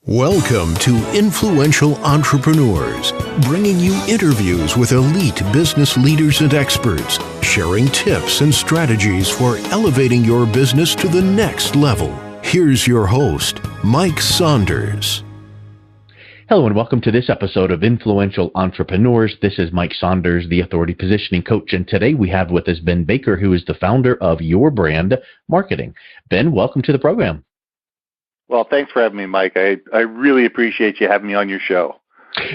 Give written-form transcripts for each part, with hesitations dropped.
Welcome to Influential Entrepreneurs, bringing you interviews with elite business leaders and experts, sharing tips and strategies for elevating your business to the next level. Here's your host, Mike Saunders. Hello and welcome to this episode of Influential Entrepreneurs. This is Mike Saunders, the Authority Positioning Coach, and today we have with us Ben Baker, who is the founder of Your Brand Marketing. Ben, welcome to the program. Well, thanks for having me, Mike. I really appreciate you having me on your show.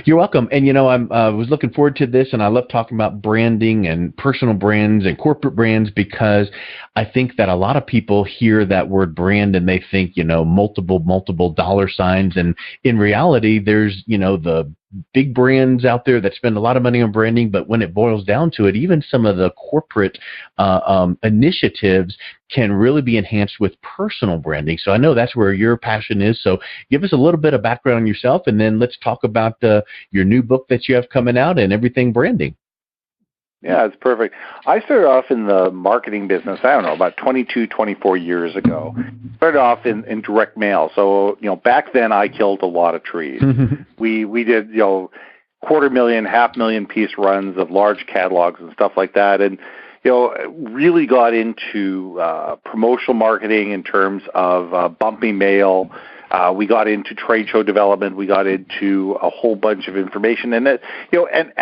You're welcome. And, I was looking forward to this, and I love talking about branding and personal brands and corporate brands because I think that a lot of people hear that word brand and they think, multiple dollar signs. And in reality, there's, the big brands out there that spend a lot of money on branding, but when it boils down to it, even some of the corporate initiatives can really be enhanced with personal branding. So I know that's where your passion is. So give us a little bit of background on yourself, and then let's talk about your new book that you have coming out and everything branding. Yeah, it's perfect. I started off in the marketing business, about 22, 24 years ago. Started off in direct mail. So, back then I killed a lot of trees. We did, $250,000, $500,000 piece runs of large catalogs and stuff like that. And, really got into promotional marketing in terms of bumping mail. We got into trade show development. We got into a whole bunch of information. And, and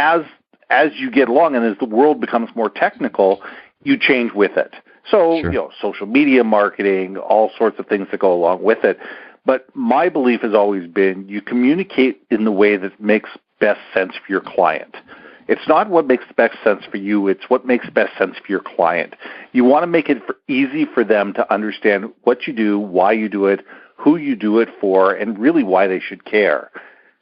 as you get along and as the world becomes more technical, you change with it. So, sure. Social media marketing, all sorts of things that go along with it. But my belief has always been you communicate in the way that makes best sense for your client. It's not what makes best sense for you. It's what makes best sense for your client. You want to make it easy for them to understand what you do, why you do it, who you do it for, and really why they should care.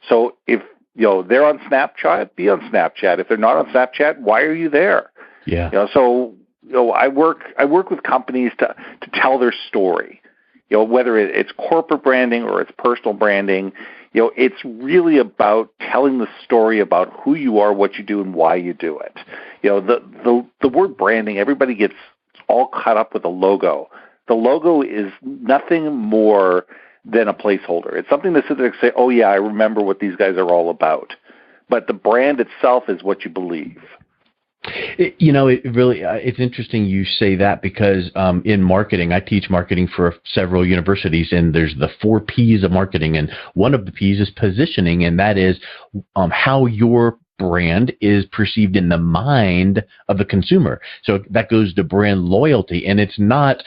So if they're on Snapchat, be on Snapchat. If they're not on Snapchat, why are you there? Yeah. I work with companies to tell their story. Whether it's corporate branding or it's personal branding, it's really about telling the story about who you are, what you do, and why you do it. The word branding, everybody gets all caught up with a logo. The logo is nothing more than a placeholder. It's something to sit there and say, oh, yeah, I remember what these guys are all about. But the brand itself is what you believe. It's interesting you say that because in marketing, I teach marketing for several universities, and there's the 4 P's of marketing, and one of the P's is positioning, and that is how your brand is perceived in the mind of the consumer. So that goes to brand loyalty, and it's not,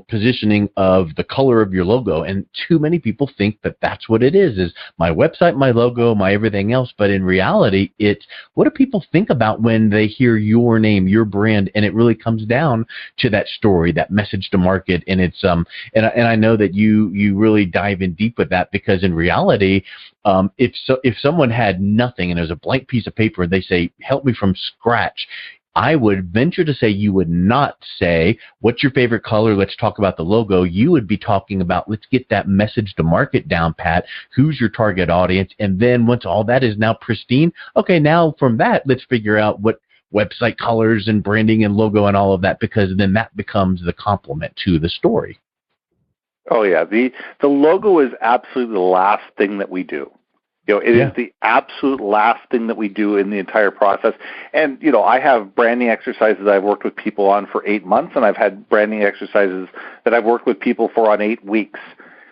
positioning of the color of your logo. And too many people think that that's what it is my website, my logo, my everything else. But in reality, it's what do people think about when they hear your name, your brand? And it really comes down to that story, that message to market. And it's, and I know that you really dive in deep with that because in reality, if someone had nothing and it was a blank piece of paper and they say, help me from scratch, I would venture to say you would not say, what's your favorite color? Let's talk about the logo. You would be talking about, let's get that message to market down pat. Who's your target audience? And then once all that is now pristine, okay, now from that, let's figure out what website colors and branding and logo and all of that, because then that becomes the complement to the story. Oh, yeah. The logo is absolutely the last thing that we do. It is the absolute last thing that we do in the entire process. And, I have branding exercises I've worked with people on for 8 months, and I've had branding exercises that I've worked with people for on 8 weeks.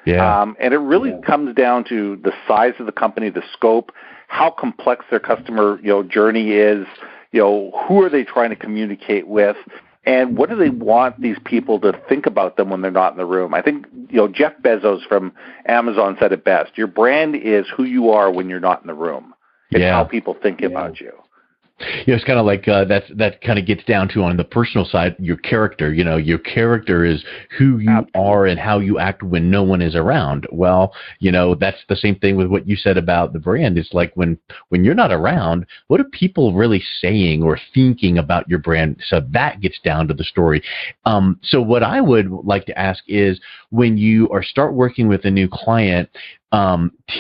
Yeah. And it really comes down to the size of the company, the scope, how complex their customer, journey is, who are they trying to communicate with, and what do they want these people to think about them when they're not in the room? I think, Jeff Bezos from Amazon said it best. Your brand is who you are when you're not in the room. It's how people think about you. It's kind of like that kind of gets down to on the personal side, your character. Your character is who you are and how you act when no one is around. Well, that's the same thing with what you said about the brand. It's like when you're not around, what are people really saying or thinking about your brand? So that gets down to the story. So what I would like to ask is when you start working with a new client,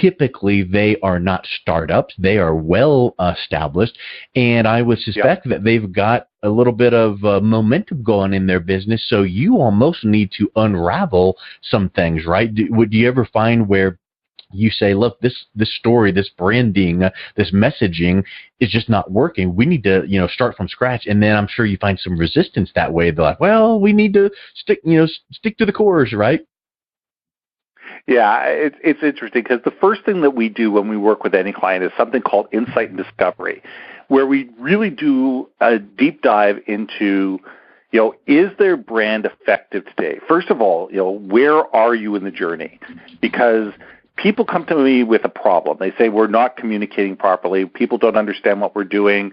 typically they are not startups. They are well established. And I would suspect that they've got a little bit of momentum going in their business. So you almost need to unravel some things, right? Would you ever find where you say, look, this story, this branding, this messaging is just not working. We need to, start from scratch. And then I'm sure you find some resistance that way. They're like, well, we need to stick to the cores, right? Yeah, it's interesting because the first thing that we do when we work with any client is something called insight and discovery, where we really do a deep dive into, is their brand effective today? First of all, where are you in the journey? Because people come to me with a problem. They say we're not communicating properly. People don't understand what we're doing.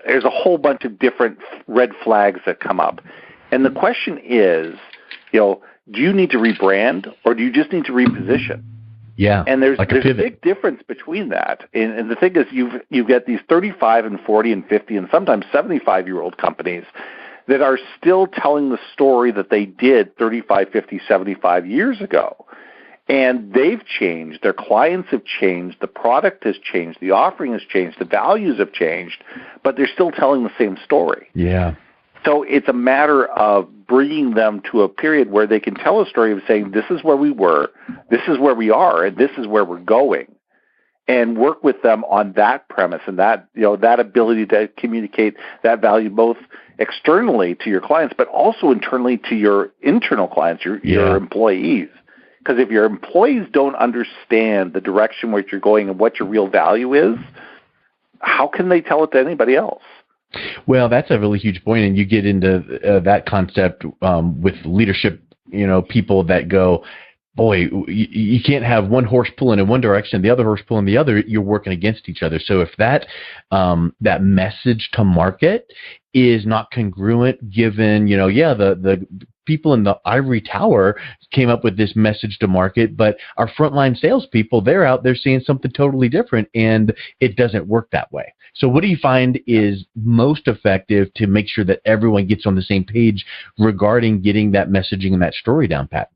There's a whole bunch of different red flags that come up. And the question is, do you need to rebrand or do you just need to reposition? Yeah, and there's like a big difference between that. And the thing is, you've got these 35 and 40 and 50 and sometimes 75-year-old companies that are still telling the story that they did 35, 50, 75 years ago. And they've changed. Their clients have changed. The product has changed. The offering has changed. The values have changed. But they're still telling the same story. Yeah. So it's a matter of bringing them to a period where they can tell a story of saying, this is where we were, this is where we are, and this is where we're going, and work with them on that premise and that, that ability to communicate that value both externally to your clients, but also internally to your internal clients, your employees. Because if your employees don't understand the direction where you're going and what your real value is, how can they tell it to anybody else? Well, that's a really huge point, and you get into that concept with leadership, people that go, boy, you can't have one horse pulling in one direction, the other horse pulling the other. You're working against each other. So if that message to market is not congruent, given, the people in the ivory tower came up with this message to market, but our frontline salespeople, they're out there seeing something totally different, and it doesn't work that way. So what do you find is most effective to make sure that everyone gets on the same page regarding getting that messaging and that story down, Pat?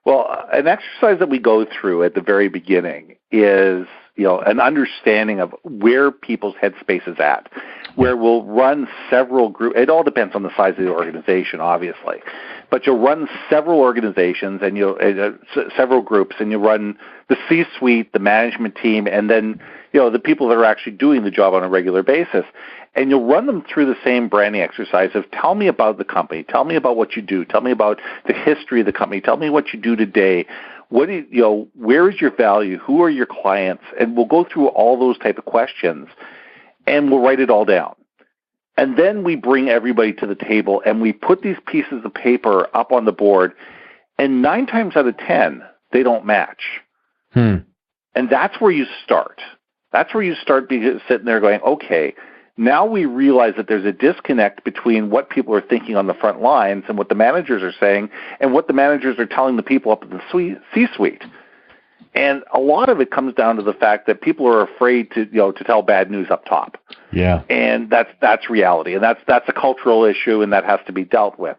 Well, an exercise that we go through at the very beginning is, an understanding of where people's headspace is at, where we'll run several groups. It all depends on the size of the organization, obviously, but you'll run several organizations and several groups, and you run the C-suite, the management team, and then the people that are actually doing the job on a regular basis. And you'll run them through the same branding exercise of tell me about the company, tell me about what you do, tell me about the history of the company, tell me what you do today. Where is your value? Who are your clients? And we'll go through all those type of questions, and we'll write it all down. And then we bring everybody to the table, and we put these pieces of paper up on the board, and 9 times out of 10, they don't match. And that's where you start. That's where you start sitting there going, okay, now we realize that there's a disconnect between what people are thinking on the front lines and what the managers are saying and what the managers are telling the people up in the C-suite. And a lot of it comes down to the fact that people are afraid to tell bad news up top. Yeah. And that's reality. And that's a cultural issue, and that has to be dealt with.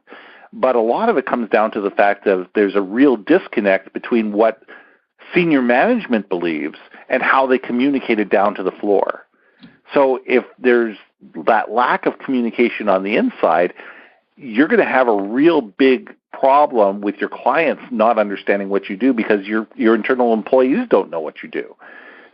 But a lot of it comes down to the fact that there's a real disconnect between what senior management believes and how they communicate it down to the floor. So if there's that lack of communication on the inside, you're going to have a real big problem with your clients not understanding what you do because your internal employees don't know what you do.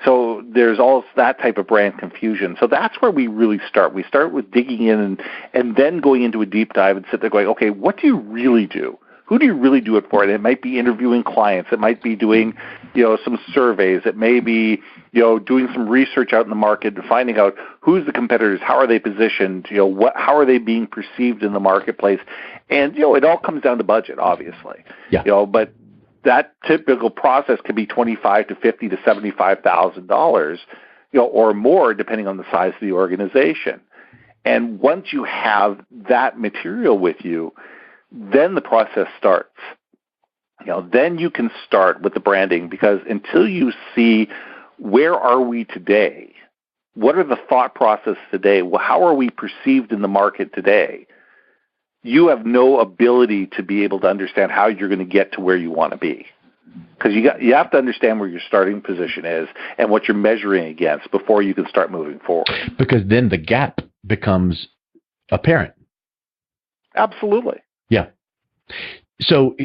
So there's all that type of brand confusion. So that's where we really start. We start with digging in and then going into a deep dive and sit there going, okay, what do you really do? Who do you really do it for? And it might be interviewing clients. It might be doing, some surveys. It may be, doing some research out in the market and finding out who's the competitors, how are they positioned, how are they being perceived in the marketplace. And, it all comes down to budget, obviously. Yeah. But that typical process can be $25,000 to $50,000 to $75,000, or more, depending on the size of the organization. And once you have that material with you, then the process starts. Then you can start with the branding, because until you see where are we today, what are the thought processes today, how are we perceived in the market today, you have no ability to be able to understand how you're going to get to where you want to be. Because you have to understand where your starting position is and what you're measuring against before you can start moving forward. Because then the gap becomes apparent. Absolutely. Yeah. So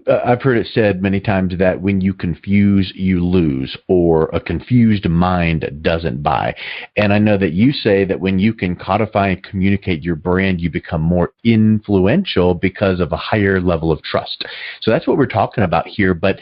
I've heard it said many times that when you confuse, you lose, or a confused mind doesn't buy. And I know that you say that when you can codify and communicate your brand, you become more influential because of a higher level of trust. So that's what we're talking about here. But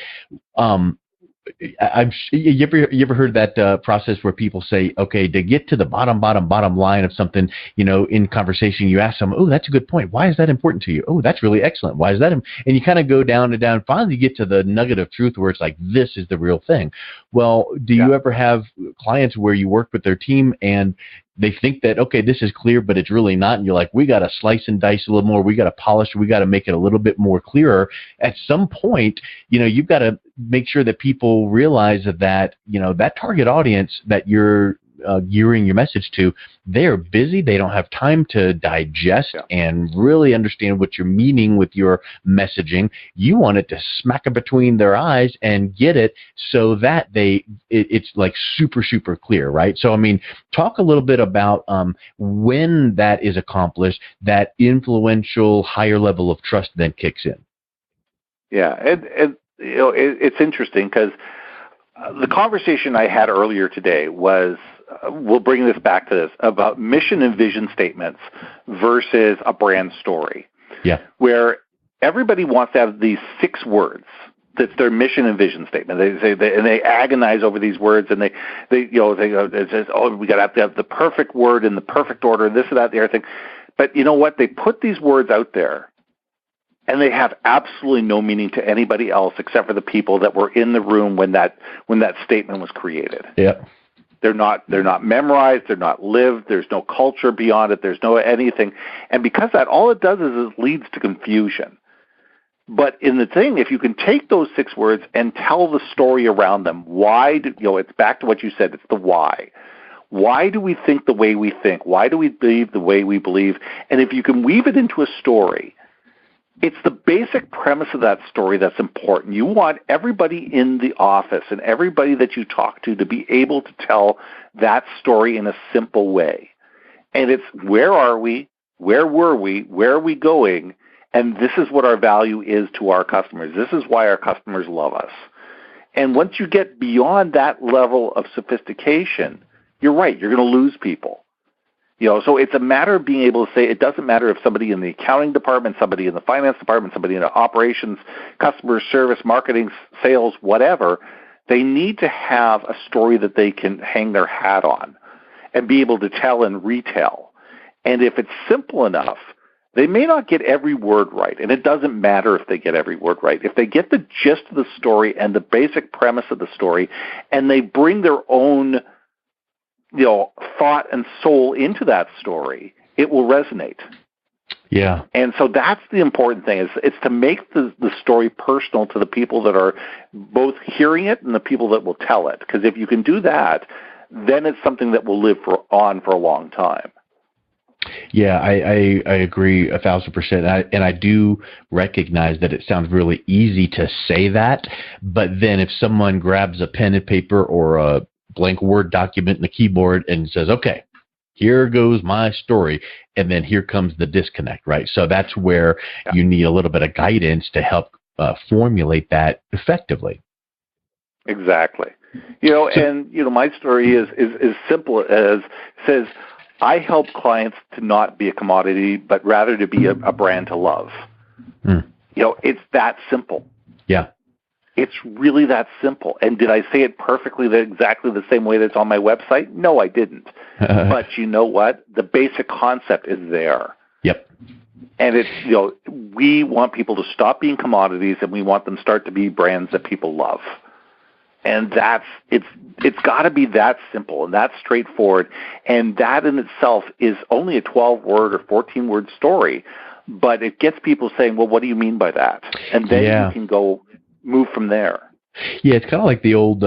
you ever heard that process where people say, okay, to get to the bottom line of something, in conversation, you ask them, oh, that's a good point. Why is that important to you? Oh, that's really excellent. Why is that? And you kind of go down and down. Finally, you get to the nugget of truth where it's like, this is the real thing. Well, do you ever have clients where you work with their team and they think that, okay, this is clear, but it's really not. And you're like, we got to slice and dice a little more. We got to polish. We got to make it a little bit more clearer. At some point, you've got to make sure that people realize that, that target audience that you're gearing your message to, they're busy. They don't have time to digest and really understand what you're meaning with your messaging. You want it to smack it between their eyes and get it so that it's like super, super clear, right? So, talk a little bit about when that is accomplished, that influential higher level of trust then kicks in. Yeah, it's interesting because the conversation I had earlier today was, we'll bring this back to this, about mission and vision statements versus a brand story. Yeah. Where everybody wants to have these 6 words. That's their mission and vision statement. And they agonize over these words, and they it says, oh, we got to have the perfect word in the perfect order, and this and that, the other thing. But you know what? They put these words out there, and they have absolutely no meaning to anybody else except for the people that were in the room when that statement was created. Yeah. They're not memorized. They're not lived. There's no culture beyond it. There's no anything. And because that, all it does is it leads to confusion. But in the thing, if you can take those 6 words and tell the story around them, it's back to what you said. It's the why. Why do we think the way we think? Why do we believe the way we believe? And if you can weave it into a story, it's the basic premise of that story that's important. You want everybody in the office and everybody that you talk to be able to tell that story in a simple way. And it's, where are we? Where were we? Where are we going? And this is what our value is to our customers. This is why our customers love us. And once you get beyond that level of sophistication, you're right, you're going to lose people. So it's a matter of being able to say, it doesn't matter if somebody in the accounting department, somebody in the finance department, somebody in the operations, customer service, marketing, sales, whatever, they need to have a story that they can hang their hat on and be able to tell and retell. And if it's simple enough, they may not get every word right, and it doesn't matter if they get every word right. If they get the gist of the story and the basic premise of the story, and they bring their own thought and soul into that story, it will resonate. Yeah. And so that's the important thing, is it's to make the story personal to the people that are both hearing it and the people that will tell it. Because if you can do that, then it's something that will live on for a long time. Yeah, I agree 1,000%. And I do recognize that it sounds really easy to say that, but then if someone grabs a pen and paper or a blank Word document and a keyboard and says, okay, here goes my story, and then here comes the disconnect, right? So that's where you need a little bit of guidance to help formulate that effectively. Exactly. My story is simple as says, I help clients to not be a commodity, but rather to be a brand to love. It's that simple. Yeah. It's really that simple. And did I say it perfectly exactly the same way that's on my website? No, I didn't. But you know what? The basic concept is there. Yep. And it's, we want people to stop being commodities, and we want them to start to be brands that people love. And it's got to be that simple and that straightforward. And that in itself is only a 12-word or 14-word story, but it gets people saying, well, what do you mean by that? And then you can go move from there. Yeah, it's kind of like the old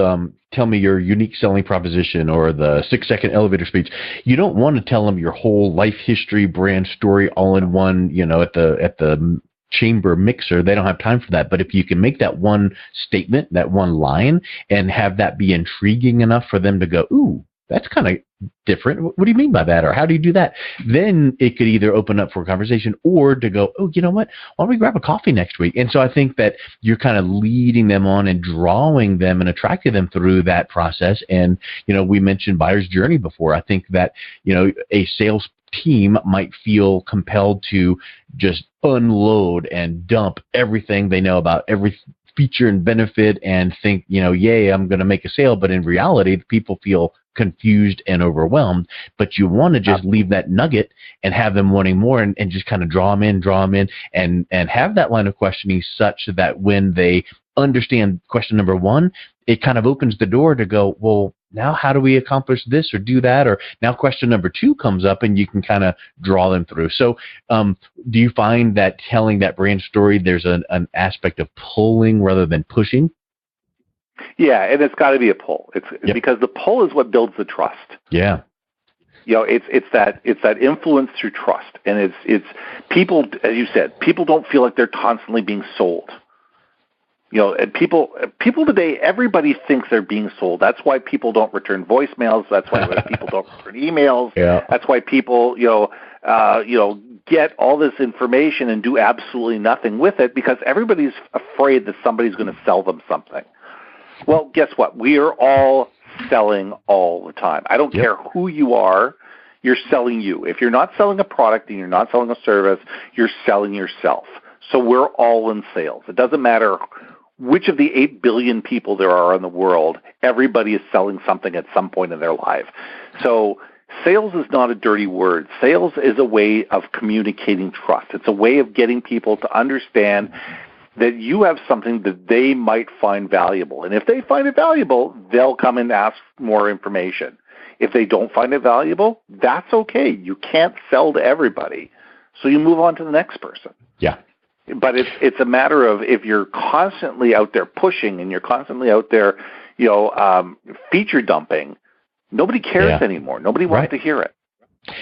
tell me your unique selling proposition or the 6-second elevator speech. You don't want to tell them your whole life history, brand story all in one, at the chamber mixer. They don't have time for that. But if you can make that one statement, that one line, and have that be intriguing enough for them to go, ooh, that's kind of different. What do you mean by that? Or how do you do that? Then it could either open up for a conversation or to go, oh, you know what? Why don't we grab a coffee next week? And so I think that you're kind of leading them on and drawing them and attracting them through that process. And, we mentioned buyer's journey before. I think that, a sales team might feel compelled to just unload and dump everything they know about every feature and benefit and think, yay, I'm going to make a sale. But in reality, people feel confused and overwhelmed. But you want to just leave that nugget and have them wanting more and just kind of draw them in and have that line of questioning such that when they understand question number one, it kind of opens the door to go, well, now how do we accomplish this or do that? Or now question number two comes up and you can kind of draw them through. So do you find that telling that brand story, there's an aspect of pulling rather than pushing? Yeah, and it's got to be a pull. It's because the pull is what builds the trust. Yeah. It's that influence through trust. And it's people, as you said, people don't feel like they're constantly being sold. And people today, everybody thinks they're being sold. That's why people don't return voicemails. That's why people don't return emails. Yeah. That's why people, get all this information and do absolutely nothing with it because everybody's afraid that somebody's going to sell them something. Well, guess what? We are all selling all the time. I don't care who you are. You're selling you. If you're not selling a product and you're not selling a service, you're selling yourself. So we're all in sales. It doesn't matter which of the 8 billion people there are in the world, everybody is selling something at some point in their life. So sales is not a dirty word. Sales is a way of communicating trust. It's a way of getting people to understand that you have something that they might find valuable. And if they find it valuable, they'll come and ask more information. If they don't find it valuable, that's okay. You can't sell to everybody. So you move on to the next person. Yeah. But it's a matter of if you're constantly out there pushing and you're constantly out there, feature dumping, nobody cares anymore. Nobody wants to hear it.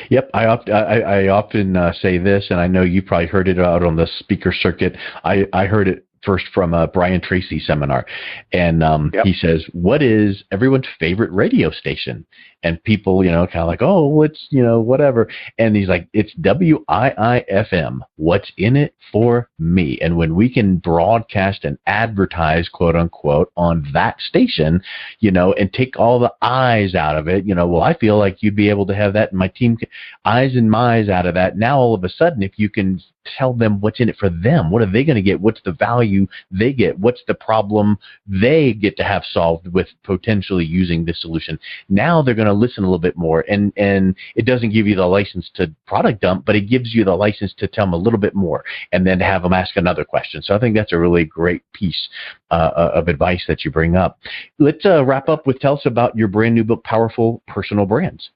Yep, I often say this, and I know you probably heard it out on the speaker circuit. I heard it first from a Brian Tracy seminar, and he says, "What is everyone's favorite radio station?" And people, kind of like, "Oh, it's whatever." And he's like, "It's WIIFM. What's in it for me?" And when we can broadcast and advertise, quote unquote, on that station, and take all the I's out of it, well, I feel like you'd be able to have that, and my team, I's and my's out of that. Now, all of a sudden, if you can tell them what's in it for them, what are they going to get? What's the value they get? What's the problem they get to have solved with potentially using this solution? Now they're going to listen a little bit more, and it doesn't give you the license to product dump, but it gives you the license to tell them a little bit more and then have them ask another question. So I think that's a really great piece of advice that you bring up. Let's wrap up with, tell us about your brand new book, Powerful Personal Brands.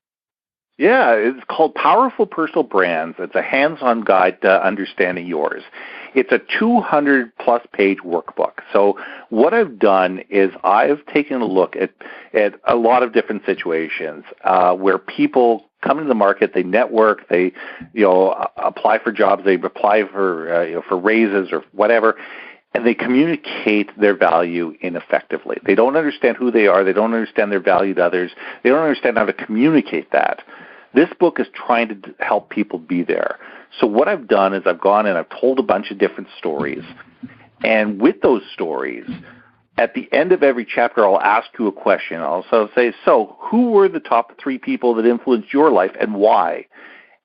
Yeah, it's called Powerful Personal Brands. It's a hands-on guide to understanding yours. It's a 200-plus page workbook. So what I've done is I've taken a look at a lot of different situations where people come into the market, they network, they apply for jobs, they apply for raises or whatever, and they communicate their value ineffectively. They don't understand who they are. They don't understand their value to others. They don't understand how to communicate that. This book is trying to help people be there. So what I've done is I've gone and I've told a bunch of different stories. And with those stories, at the end of every chapter, I'll ask you a question. I'll also say, so who were the top 3 people that influenced your life and why?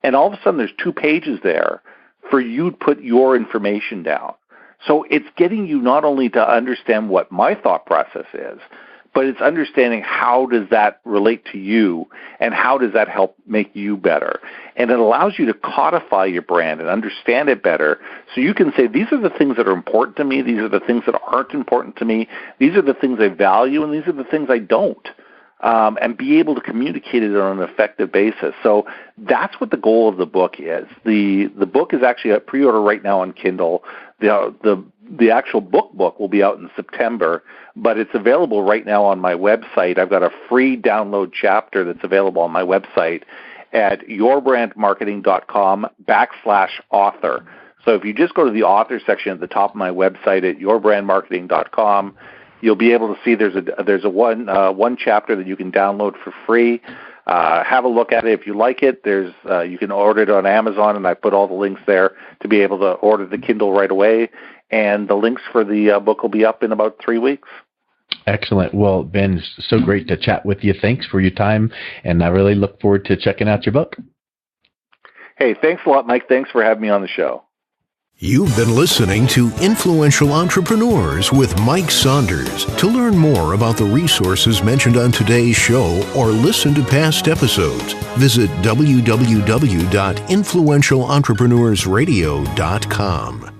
And all of a sudden, there's 2 pages there for you to put your information down. So it's getting you not only to understand what my thought process is, but it's understanding how does that relate to you and how does that help make you better. And it allows you to codify your brand and understand it better so you can say, these are the things that are important to me, these are the things that aren't important to me, these are the things I value, and these are the things I don't. And be able to communicate it on an effective basis. So that's what the goal of the book is. The book is actually at pre-order right now on Kindle. The actual book will be out in September, but it's available right now on my website. I've got a free download chapter that's available on my website at yourbrandmarketing.com/author. So if you just go to the author section at the top of my website at yourbrandmarketing.com, You'll be able to see there's a one chapter that you can download for free. Have a look at it. If you like it, you can order it on Amazon, and I put all the links there to be able to order the Kindle right away. And the links for the book will be up in about 3 weeks. Excellent. Well, Ben, it's so great to chat with you. Thanks for your time, and I really look forward to checking out your book. Hey, thanks a lot, Mike. Thanks for having me on the show. You've been listening to Influential Entrepreneurs with Mike Saunders. To learn more about the resources mentioned on today's show or listen to past episodes, visit www.influentialentrepreneurssradio.com.